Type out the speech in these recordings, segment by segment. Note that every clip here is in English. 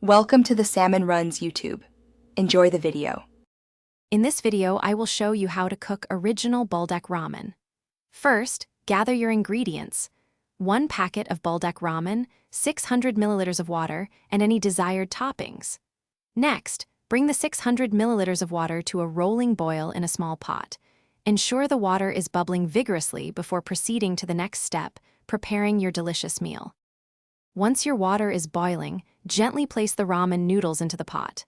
Welcome to the Salmon Runs YouTube. Enjoy the video. In this video, I will show you how to cook original Buldak Ramen. First, gather your ingredients. 1 packet of Buldak Ramen, 600 milliliters of water, and any desired toppings. Next, bring the 600 milliliters of water to a rolling boil in a small pot. Ensure the water is bubbling vigorously before proceeding to the next step, preparing your delicious meal. Once your water is boiling, gently place the ramen noodles into the pot.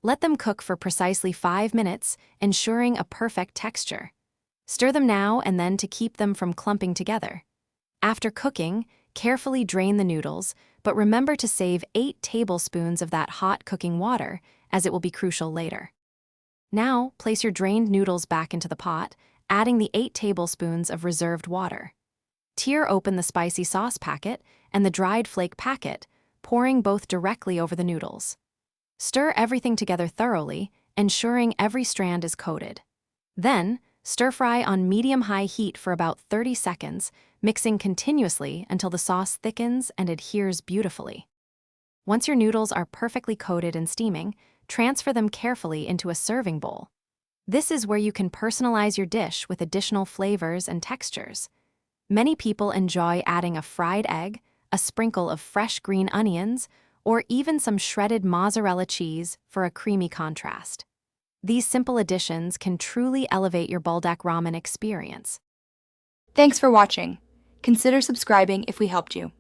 Let them cook for precisely 5 minutes, ensuring a perfect texture. Stir them now and then to keep them from clumping together. After cooking, carefully drain the noodles, but remember to save 8 tablespoons of that hot cooking water, as it will be crucial later. Now, place your drained noodles back into the pot, adding the 8 tablespoons of reserved water. Tear open the spicy sauce packet and the dried flake packet, pouring both directly over the noodles. Stir everything together thoroughly, ensuring every strand is coated. Then, stir-fry on medium-high heat for about 30 seconds, mixing continuously until the sauce thickens and adheres beautifully. Once your noodles are perfectly coated and steaming, transfer them carefully into a serving bowl. This is where you can personalize your dish with additional flavors and textures. Many people enjoy adding a fried egg, a sprinkle of fresh green onions, or even some shredded mozzarella cheese for a creamy contrast. These simple additions can truly elevate your Buldak Ramen experience. Thanks for watching. Consider subscribing if we helped you.